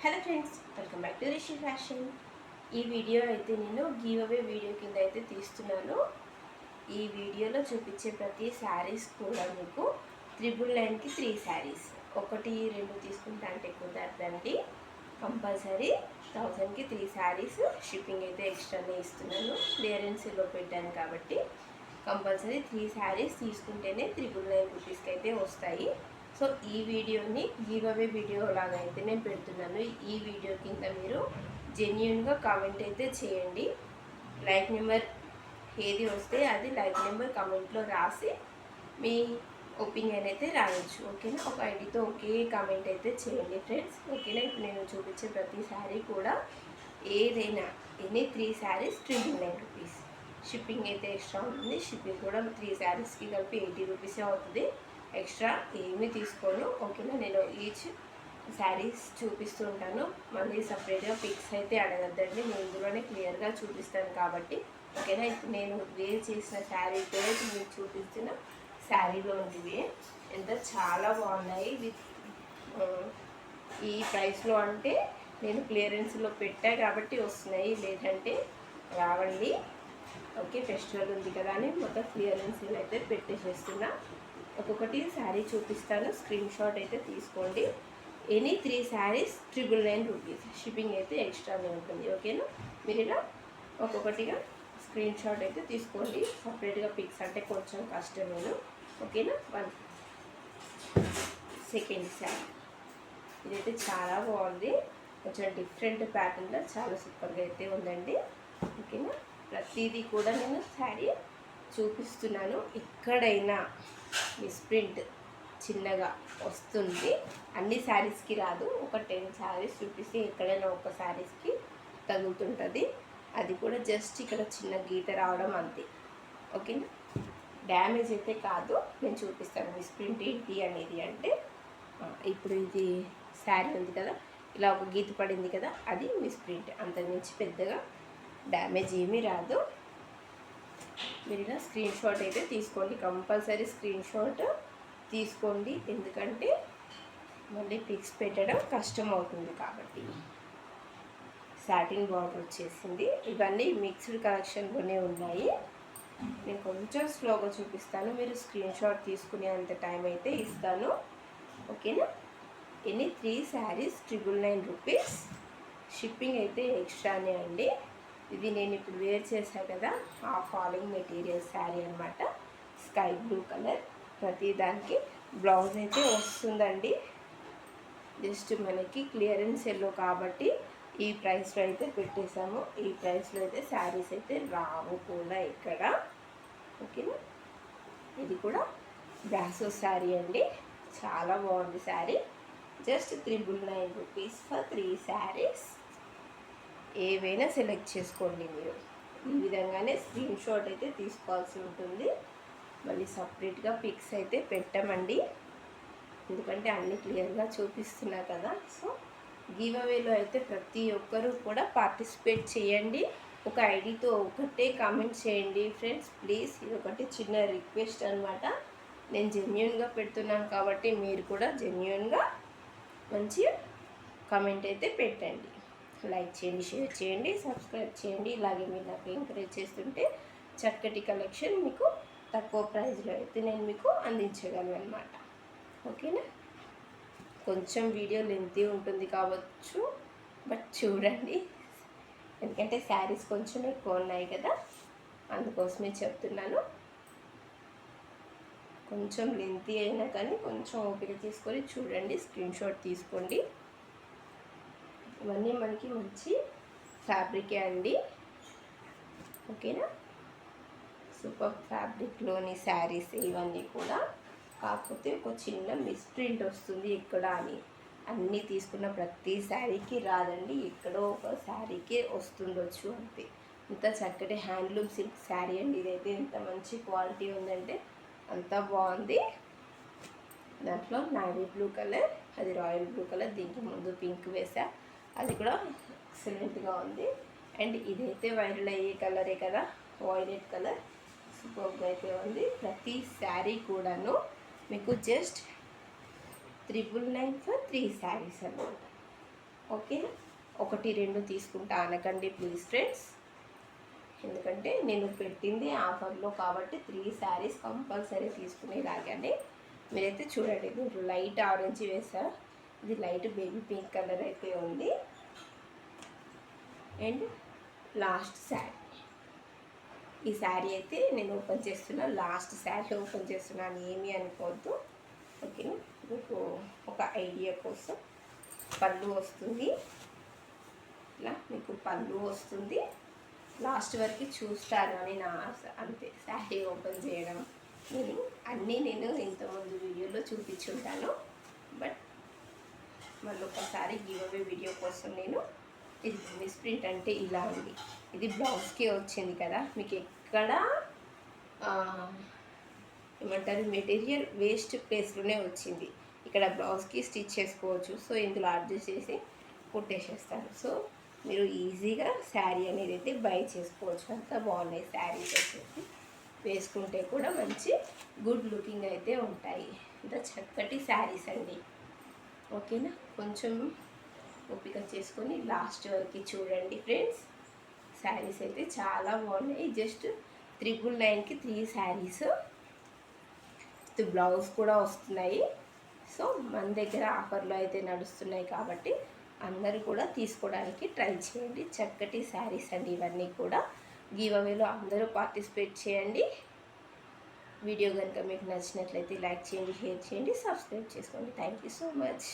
Hello friends, welcome back to Rishi fashion. ఈ video అయితే నేను గివ్ అవే వీడియో కింద అయితే తీస్తున్నాను. ఈ వీడియోలో చూపించే ప్రతి శారీస్ కూడా మీకు 999కి 3 శారీస్, 1-2 తీసుకుంటా అంటే కుదరదండి. కంపల్సరీ 1000కి 3 శారీస్. షిప్పింగ్ అయితే ఎక్స్ట్రానే ఇస్తున్నాను, క్లియరెన్స్లో పెట్టాను కాబట్టి కంపల్సరీ 3 శారీస్ తీసుకుంటేనే 999 రూపీస్కి అయితే వస్తాయి. సో ఈ వీడియోని గివ్ అవే వీడియో లాగా అయితే నేను పెడుతున్నాను. ఈ వీడియో కింద మీరు జెన్యున్గా కామెంట్ అయితే చేయండి. లైక్ నెంబర్ ఏది వస్తే అది లైక్ నెంబర్ కామెంట్లో రాసి మీ ఒపీనియన్ అయితే రాయొచ్చు. ఓకేనా? ఒక ఐడితో ఒకే కామెంట్ అయితే చేయండి ఫ్రెండ్స్. ఓకేనా? ఇప్పుడు నేను చూపించే ప్రతి శారీ కూడా ఏదైనా ఎనీ 3 శారీస్ 999 రూపీస్. షిప్పింగ్ అయితే ఎక్స్ట్రా ఉంటుంది. షిప్పింగ్ కూడా 3 శారీస్కి కలిపి 80 రూపీసే అవుతుంది. ఎక్స్ట్రా ఏమీ తీసుకోను. ఓకేనా? నేను ఈచ్ శారీస్ చూపిస్తూ ఉంటాను. మళ్ళీ సపరేట్గా పిక్స్ అయితే అడగద్దండి, నేను ఇందులోనే క్లియర్గా చూపిస్తాను కాబట్టి. ఓకేనా? ఇప్పుడు నేను వేర్ చేసిన శారీ కూడా మీకు చూపిస్తున్న శారీలో ఉంది. ఎంత చాలా బాగున్నాయి. విత్ ఈ ప్రైస్లో అంటే నేను క్లియరెన్స్లో పెట్టా కాబట్టి వస్తున్నాయి, లేదంటే రావండి. ఓకే, ఫెస్టివల్ ఉంది కదా అని మొత్తం క్లియరెన్స్లో అయితే పెట్టేసేస్తున్నా. ఒక్కొక్కటి శారీ చూపిస్తాను, స్క్రీన్ షాట్ అయితే తీసుకోండి. Any 3 saris 999 rupees. షిప్పింగ్ అయితే ఎక్స్ట్రానే ఉంటుంది. ఓకేనా? మీరు ఇలా ఒక్కొక్కటిగా స్క్రీన్ షాట్ అయితే తీసుకోండి. సపరేట్గా పిక్స్ అంటే కొంచెం కష్టమేను. ఓకేనా? సెకండ్ శారీ ఇదైతే చాలా బాగుంది. కొంచెం డిఫరెంట్ ప్యాటర్న్లో చాలా సూపర్గా అయితే ఉందండి. ఓకేనా? ప్రతిదీ కూడా నేను శారీ చూపిస్తున్నాను. ఎక్కడైనా మిస్ప్రింట్ చిన్నగా వస్తుంది, అన్ని శారీస్కి రాదు. ఒక 10 శారీస్ చూపిస్తే ఎక్కడైనా ఒక శారీస్కి తగులుతుంటుంది. అది కూడా జస్ట్ ఇక్కడ చిన్న గీత రావడం అంతే. ఓకేనా? డ్యామేజ్ అయితే కాదు. నేను చూపిస్తాను మిస్ప్రింట్ ఏంటి అనేది. అంటే ఇప్పుడు ఇది శారీ ఉంది కదా, ఇలా ఒక గీత పడింది కదా, అది మిస్ప్రింట్. అంతకుమించి పెద్దగా డ్యామేజ్ ఏమీ రాదు. మీరు ఇలా స్క్రీన్ షాట్ అయితే తీసుకోండి. కంపల్సరీ స్క్రీన్ షాట్ తీసుకోండి, ఎందుకంటే మళ్ళీ పిక్స్ పెట్టడం కష్టం అవుతుంది కాబట్టి. సాటిన్ బార్డర్ వచ్చేసింది. ఇవన్నీ మిక్స్డ్ కలెక్షన్లోనే ఉన్నాయి. నేను కొంచెం స్లోగా చూపిస్తాను, మీరు స్క్రీన్ షాట్ తీసుకునే అంత టైం అయితే ఇస్తాను. ఓకేనా? Any 3 saris 999 rupees. షిప్పింగ్ అయితే ఎక్స్ట్రానే అండి. ఇది నేను ఇప్పుడు వేర్ చేశాను కదా, ఆ ఫాలింగ్ మెటీరియల్ శారీ అనమాట. Sky blue colour. ప్రతి దానికి బ్లౌజ్ అయితే వస్తుందండి. జస్ట్ మనకి క్లియరెన్స్ ఎల్లో కాబట్టి ఈ ప్రైస్లో అయితే పెట్టేశాము. ఈ ప్రైస్లో అయితే శారీస్ అయితే రావు కూడా ఇక్కడ. ఓకేనా? ఇది కూడా బ్రాసో శారీ అండి. చాలా బాగుంది sari. Just 999 rupees for 3 saris. ఏవైనా సెలెక్ట్ చేసుకోండి మీరు. ఈ విధంగానే స్క్రీన్ షాట్ అయితే తీసుకోవాల్సి ఉంటుంది. మళ్ళీ సపరేట్గా పిక్స్ అయితే పెట్టమండి, ఎందుకంటే అన్నీ క్లియర్గా చూపిస్తున్నా కదా. సో గివ్ అవేలో అయితే ప్రతి ఒక్కరూ కూడా పార్టిసిపేట్ చేయండి. ఒక ఐడితో ఒకటే కామెంట్ చేయండి ఫ్రెండ్స్, ప్లీజ్. ఇది ఒకటి చిన్న రిక్వెస్ట్ అనమాట. నేను జెన్యున్గా పెడుతున్నాను కాబట్టి మీరు కూడా జెన్యున్గా మంచి కామెంట్ అయితే పెట్టండి. లైక్ చేయండి, షేర్ చేయండి, సబ్స్క్రైబ్ చేయండి. ఇలాగే మీరు నాకు ఎంకరేజ్ చేస్తుంటే చక్కటి కలెక్షన్ మీకు తక్కువ ప్రైస్లో అయితే నేను మీకు అందించగలను అనమాట. ఓకేనా? కొంచెం వీడియో లెంతీ ఉంటుంది కావచ్చు, బట్ చూడండి, ఎందుకంటే శారీస్ కొంచెం ఎక్కువ ఉన్నాయి కదా, అందుకోసమే చెప్తున్నాను. కొంచెం లెంతీ అయినా కానీ కొంచెం ఓపిక తీసుకొని చూడండి, స్క్రీన్ షాట్ తీసుకోండి. ఇవన్నీ మనకి మంచి ఫ్యాబ్రికే అండి. ఓకేనా? సూపర్ ఫ్యాబ్రిక్లోని శారీస్ ఇవన్నీ కూడా. కాకపోతే ఒక చిన్న మిస్ప్రింట్ వస్తుంది ఎక్కడ అని. అన్నీ తీసుకున్న ప్రతి శారీకి రాదండి, ఎక్కడో ఒక శారీకే వస్తుండొచ్చు అంతే. ఇంత చక్కటి హ్యాండ్లూమ్ సిల్క్ శారీ అండి ఇదైతే. ఎంత మంచి క్వాలిటీ ఉందంటే అంత బాగుంది. దాంట్లో నావీ బ్లూ కలర్, అది రాయల్ బ్లూ కలర్, దీనికి ముందు పింక్ వేసా, అది కూడా ఎక్సలెంట్గా ఉంది. అండ్ ఇదైతే వైరల్ అయ్యే కలరే కదా, వైలెట్ కలర్. సూపర్గా అయితే ఉంది. ప్రతి శారీ కూడాను మీకు జస్ట్ 999 ఫర్ 3 శారీస్ అన్నమాట. ఓకే, 1 2 తీసుకుంటా అనకండి ప్లీజ్ ఫ్రెండ్స్, ఎందుకంటే నేను పెట్టింది ఆఫర్లో కాబట్టి 3 శారీస్ కంపల్సరీ తీసుకునేలాగానే. మీరైతే చూడండి, మీరు లైట్ ఆరెంజ్ వేసా, ఇది లైట్ బేబీ పింక్ కలర్ అయితే ఉంది. అండ్ లాస్ట్ శారీ, ఈ శారీ అయితే నేను ఓపెన్ చేస్తున్నా, లాస్ట్ శారీ ఓపెన్ చేస్తున్నాను, ఏమీ అనుకోవద్దు. ఓకే, మీకు ఒక ఐడియా కోసం పళ్ళు వస్తుంది, ఇలా మీకు పళ్ళు వస్తుంది. లాస్ట్ వరకు చూస్తారు అని నా ఆశ, అంతే. శారీ ఓపెన్ చేయడం నేను ఇంతకుముందు వీడియోలో చూపించుంటాను, బట్ మళ్ళీ ఒకసారి గివ్ అవే వీడియో కోసం నేను ఇది మిస్ ప్రింట్ అంటే ఇలా ఉంది. ఇది బ్లౌజ్కి వచ్చింది కదా, మీకు ఎక్కడ ఏమంటారు మెటీరియల్ వేస్ట్ ప్లేస్లోనే వచ్చింది. ఇక్కడ బ్లౌజ్కి స్టిచ్ చేసుకోవచ్చు, సో ఇందులో అడ్జస్ట్ చేసి కుట్టేసేస్తాను. సో మీరు ఈజీగా శారీ అనేది అయితే బై చేసుకోవచ్చు. అంత బాగున్నాయి శారీస్ వచ్చేసి, వేసుకుంటే కూడా మంచి గుడ్ లుకింగ్ అయితే ఉంటాయి. ఇంత చక్కటి శారీస్ అండి. ఓకేనా, కొంచెం ఓపిక చేసుకొని లాస్ట్ వరకు చూడండి ఫ్రెండ్స్. శారీస్ అయితే చాలా బాగున్నాయి. జస్ట్ 999కి 3 శారీస్, బ్లౌజ్ కూడా వస్తున్నాయి. సో మన దగ్గర ఆఫర్లో అయితే నడుస్తున్నాయి కాబట్టి అందరూ కూడా తీసుకోవడానికి ట్రై చేయండి. చక్కటి శారీస్ అండి ఇవన్నీ కూడా. గివ్ అవేలో అందరూ పార్టిసిపేట్ చేయండి. వీడియో కనుక మీకు నచ్చినట్లయితే లైక్ చేయండి, షేర్ చేయండి, సబ్స్క్రైబ్ చేసుకోండి. Thank you so much.